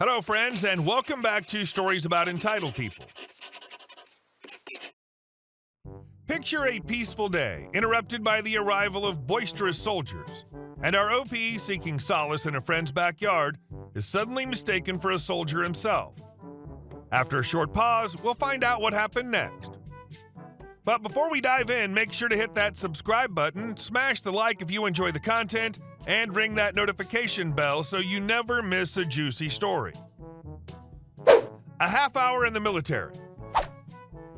Hello, friends, and welcome back to Stories About Entitled People. Picture a peaceful day, interrupted by the arrival of boisterous soldiers, and our OP, seeking solace in a friend's backyard, is suddenly mistaken for a soldier himself. After a short pause, we'll find out what happened next. But before we dive in, make sure to hit that subscribe button, smash the like if you enjoy the content, and ring that notification bell so you never miss a juicy story. A half hour in the military.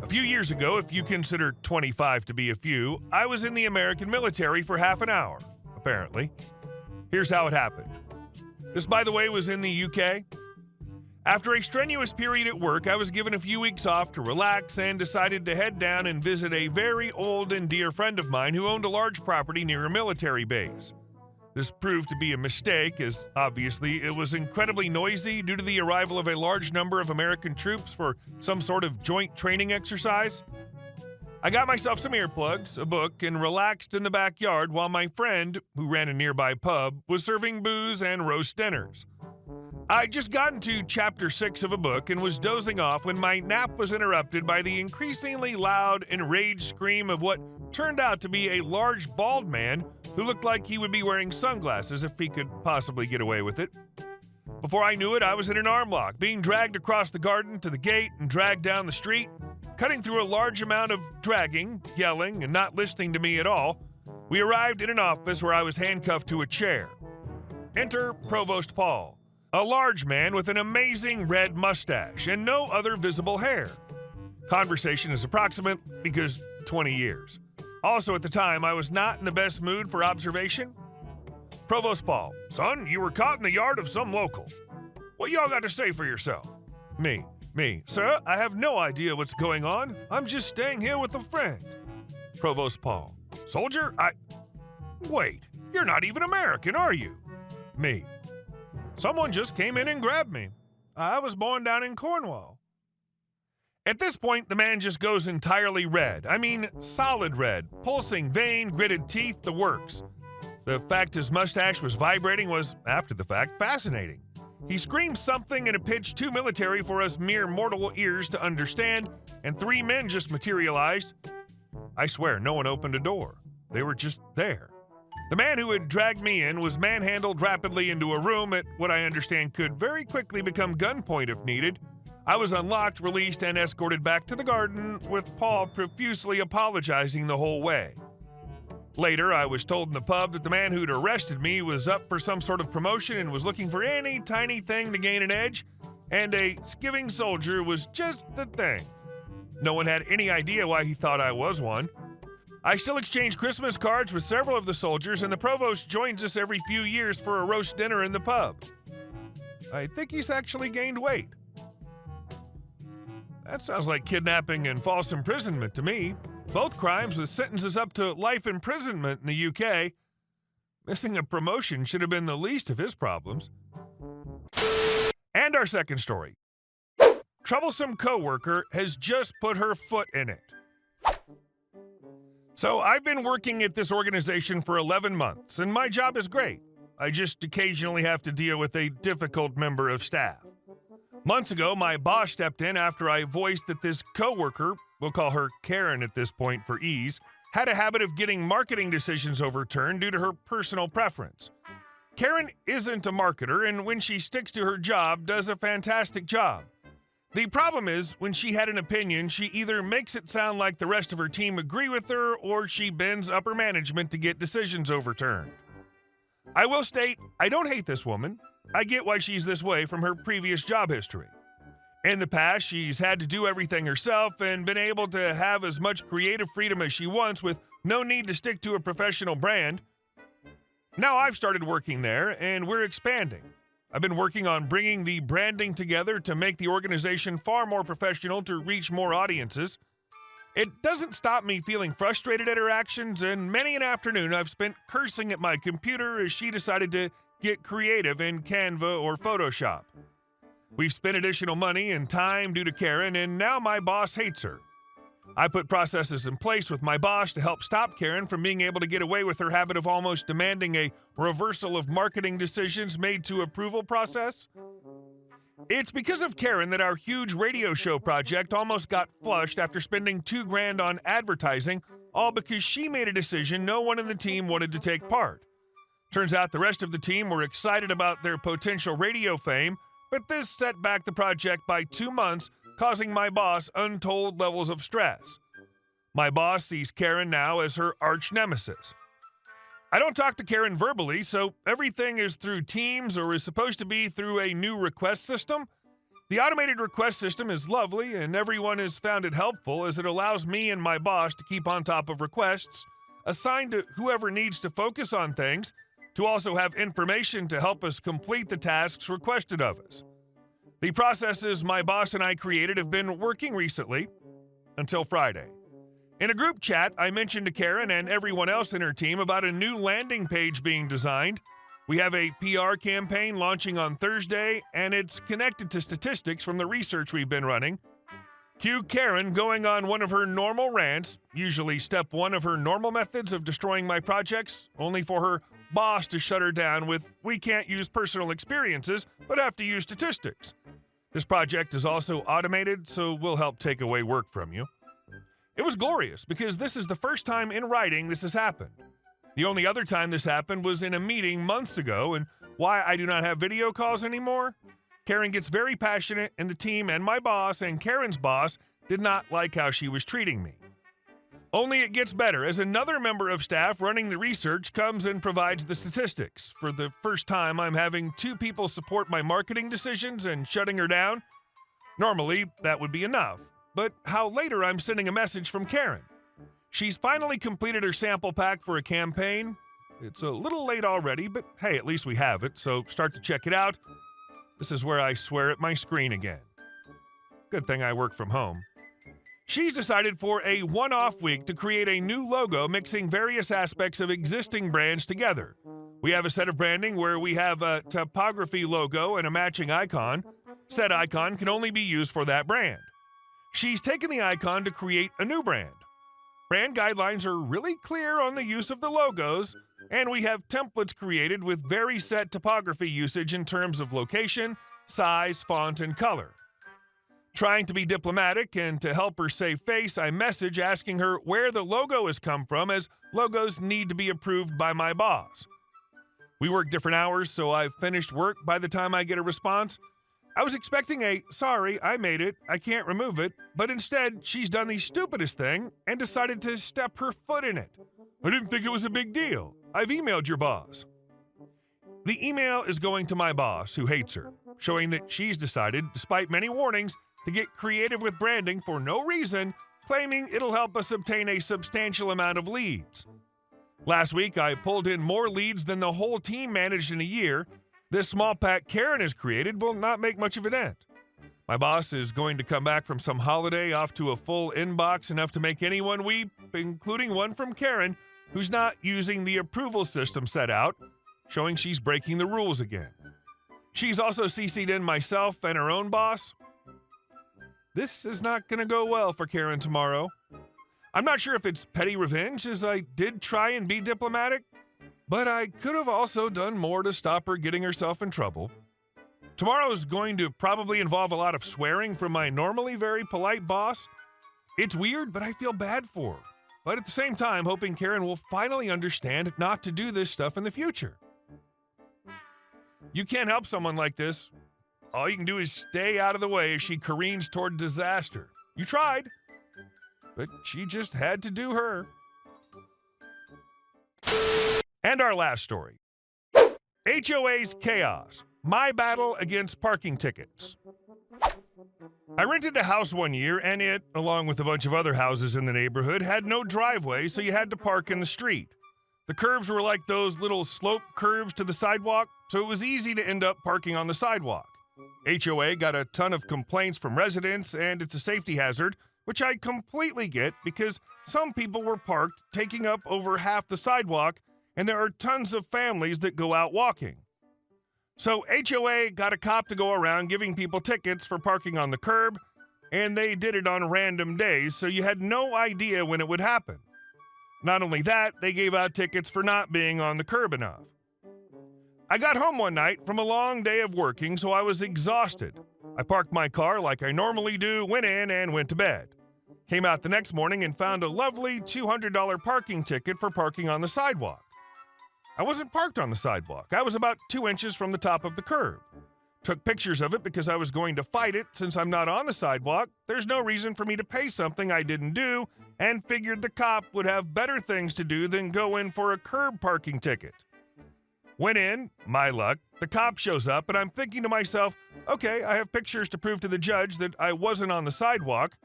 A few years ago, if you consider 25 to be a few, I was in the American military for half an hour, apparently. Here's how it happened. This, by the way, was in the UK. After a strenuous period at work, I was given a few weeks off to relax and decided to head down and visit a very old and dear friend of mine who owned a large property near a military base. This proved to be a mistake, as obviously it was incredibly noisy due to the arrival of a large number of American troops for some sort of joint training exercise. I got myself some earplugs, a book, and relaxed in the backyard while my friend, who ran a nearby pub, was serving booze and roast dinners. I'd just gotten to chapter 6 of a book and was dozing off when my nap was interrupted by the increasingly loud, enraged scream of what turned out to be a large, bald man who looked like he would be wearing sunglasses if he could possibly get away with it. Before I knew it, I was in an arm lock, being dragged across the garden to the gate and dragged down the street. Cutting through a large amount of dragging, yelling, and not listening to me at all, we arrived in an office where I was handcuffed to a chair. Enter Provost Paul, a large man with an amazing red mustache and no other visible hair. Conversation is approximate because 20 years. Also, at the time, I was not in the best mood for observation. Provost Paul, son, you were caught in the yard of some local. What y'all got to say for yourself? Me, sir, I have no idea what's going on. I'm just staying here with a friend. Provost Paul, soldier, Wait, you're not even American, are you? Me, someone just came in and grabbed me. I was born down in Cornwall. At this point, the man just goes entirely red. I mean, solid red, pulsing vein, gritted teeth, the works. The fact his mustache was vibrating was, after the fact, fascinating. He screamed something in a pitch too military for us mere mortal ears to understand, and 3 men just materialized. I swear, no one opened a door. They were just there. The man who had dragged me in was manhandled rapidly into a room at what I understand could very quickly become gunpoint if needed. I was unlocked, released, and escorted back to the garden, with Paul profusely apologizing the whole way. Later, I was told in the pub that the man who'd arrested me was up for some sort of promotion and was looking for any tiny thing to gain an edge, and a skiving soldier was just the thing. No one had any idea why he thought I was one. I still exchange Christmas cards with several of the soldiers, and the provost joins us every few years for a roast dinner in the pub. I think he's actually gained weight. That sounds like kidnapping and false imprisonment to me. Both crimes with sentences up to life imprisonment in the UK. Missing a promotion should have been the least of his problems. And our second story. Troublesome coworker has just put her foot in it. So I've been working at this organization for 11 months, and my job is great. I just occasionally have to deal with a difficult member of staff. Months ago, my boss stepped in after I voiced that this coworker, we'll call her Karen at this point for ease, had a habit of getting marketing decisions overturned due to her personal preference. Karen isn't a marketer, and when she sticks to her job, does a fantastic job. The problem is, when she had an opinion, she either makes it sound like the rest of her team agree with her, or she bends upper management to get decisions overturned. I will state, I don't hate this woman. I get why she's this way from her previous job history. In the past, she's had to do everything herself and been able to have as much creative freedom as she wants with no need to stick to a professional brand. Now I've started working there, and we're expanding. I've been working on bringing the branding together to make the organization far more professional to reach more audiences. It doesn't stop me feeling frustrated at her actions, and many an afternoon I've spent cursing at my computer as she decided to get creative in Canva or Photoshop. We've spent additional money and time due to Karen, and now my boss hates her. I put processes in place with my boss to help stop Karen from being able to get away with her habit of almost demanding a reversal of marketing decisions made to approval process. It's because of Karen that our huge radio show project almost got flushed after spending $2,000 on advertising, all because she made a decision no one in the team wanted to take part. Turns out the rest of the team were excited about their potential radio fame, but this set back the project by 2 months, causing my boss untold levels of stress. My boss sees Karen now as her arch nemesis. I don't talk to Karen verbally, so everything is through Teams or is supposed to be through a new request system. The automated request system is lovely, and everyone has found it helpful as it allows me and my boss to keep on top of requests, assign to whoever needs to focus on things, to also have information to help us complete the tasks requested of us. The processes my boss and I created have been working recently, until Friday. In a group chat, I mentioned to Karen and everyone else in her team about a new landing page being designed. We have a PR campaign launching on Thursday, and it's connected to statistics from the research we've been running. Cue Karen going on one of her normal rants, usually step 1 of her normal methods of destroying my projects, only for her boss to shut her down with, "We can't use personal experiences, but have to use statistics." This project is also automated, so we'll help take away work from you. It was glorious because this is the first time in writing this has happened. The only other time this happened was in a meeting months ago, and why I do not have video calls anymore? Karen gets very passionate, and the team and my boss and Karen's boss did not like how she was treating me. Only it gets better as another member of staff running the research comes and provides the statistics. For the first time, I'm having 2 people support my marketing decisions and shutting her down. Normally, that would be enough. But how later I'm sending a message from Karen. She's finally completed her sample pack for a campaign. It's a little late already, but hey, at least we have it, so start to check it out. This is where I swear at my screen again. Good thing I work from home. She's decided for a one-off week to create a new logo mixing various aspects of existing brands together. We have a set of branding where we have a typography logo and a matching icon. Said icon can only be used for that brand. She's taken the icon to create a new brand. Brand guidelines are really clear on the use of the logos, and we have templates created with very set typography usage in terms of location, size, font, and color. Trying to be diplomatic and to help her save face, I message asking her where the logo has come from, as logos need to be approved by my boss. We work different hours, so I've finished work by the time I get a response. I was expecting a, "Sorry, I made it, I can't remove it," but instead, she's done the stupidest thing and decided to step her foot in it. "I didn't think it was a big deal. I've emailed your boss." The email is going to my boss, who hates her, showing that she's decided, despite many warnings, to get creative with branding for no reason, claiming it'll help us obtain a substantial amount of leads. Last week, I pulled in more leads than the whole team managed in a year. This small pack Karen has created will not make much of a dent. My boss is going to come back from some holiday off to a full inbox enough to make anyone weep, including one from Karen, who's not using the approval system set out, showing she's breaking the rules again. She's also CC'd in myself and her own boss. This is not going to go well for Karen tomorrow. I'm not sure if it's petty revenge, as I did try and be diplomatic, but I could have also done more to stop her getting herself in trouble. Tomorrow's going to probably involve a lot of swearing from my normally very polite boss. It's weird, but I feel bad for her. But at the same time, hoping Karen will finally understand not to do this stuff in the future. You can't help someone like this. All you can do is stay out of the way as she careens toward disaster. You tried, but she just had to do her. And our last story. HOA's chaos. My battle against parking tickets. I rented a house one year, and it, along with a bunch of other houses in the neighborhood, had no driveway, so you had to park in the street. The curbs were like those little slope curbs to the sidewalk, so it was easy to end up parking on the sidewalk. HOA got a ton of complaints from residents, and it's a safety hazard, which I completely get because some people were parked taking up over half the sidewalk, and there are tons of families that go out walking. So HOA got a cop to go around giving people tickets for parking on the curb, and they did it on random days, so you had no idea when it would happen. Not only that, they gave out tickets for not being on the curb enough. I got home one night from a long day of working, so I was exhausted. I parked my car like I normally do, went in, and went to bed. Came out the next morning and found a lovely $200 parking ticket for parking on the sidewalk. I wasn't parked on the sidewalk. I was about 2 inches from the top of the curb. Took pictures of it because I was going to fight it since I'm not on the sidewalk. There's no reason for me to pay something I didn't do, and figured the cop would have better things to do than go in for a curb parking ticket. Went in, my luck, the cop shows up, and I'm thinking to myself, okay, I have pictures to prove to the judge that I wasn't on the sidewalk.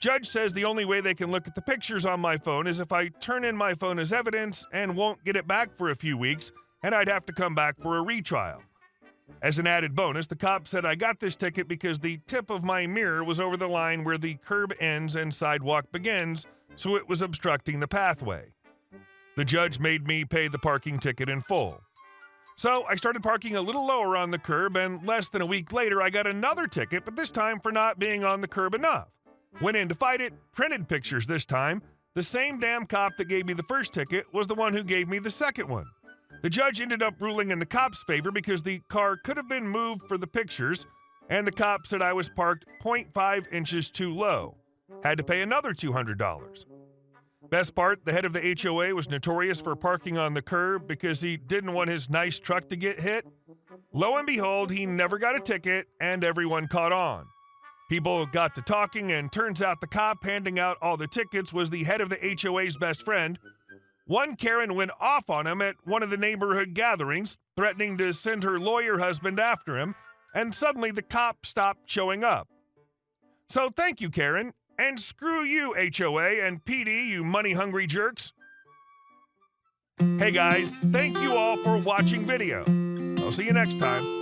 Judge says the only way they can look at the pictures on my phone is if I turn in my phone as evidence and won't get it back for a few weeks, and I'd have to come back for a retrial. As an added bonus, the cop said I got this ticket because the tip of my mirror was over the line where the curb ends and sidewalk begins, so it was obstructing the pathway. The judge made me pay the parking ticket in full. So I started parking a little lower on the curb, and less than a week later I got another ticket, but this time for not being on the curb enough. Went in to fight it, printed pictures this time. The same damn cop that gave me the first ticket was the one who gave me the second one. The judge ended up ruling in the cop's favor because the car could have been moved for the pictures, and the cop said I was parked 0.5 inches too low. Had to pay another $200. Best part, the head of the HOA was notorious for parking on the curb because he didn't want his nice truck to get hit. Lo and behold, he never got a ticket, and everyone caught on. People got to talking, and turns out the cop handing out all the tickets was the head of the HOA's best friend. One Karen went off on him at one of the neighborhood gatherings, threatening to send her lawyer husband after him, and suddenly the cop stopped showing up. So thank you, Karen, and screw you, HOA and PD, you money-hungry jerks. Hey guys, thank you all for watching video. I'll see you next time.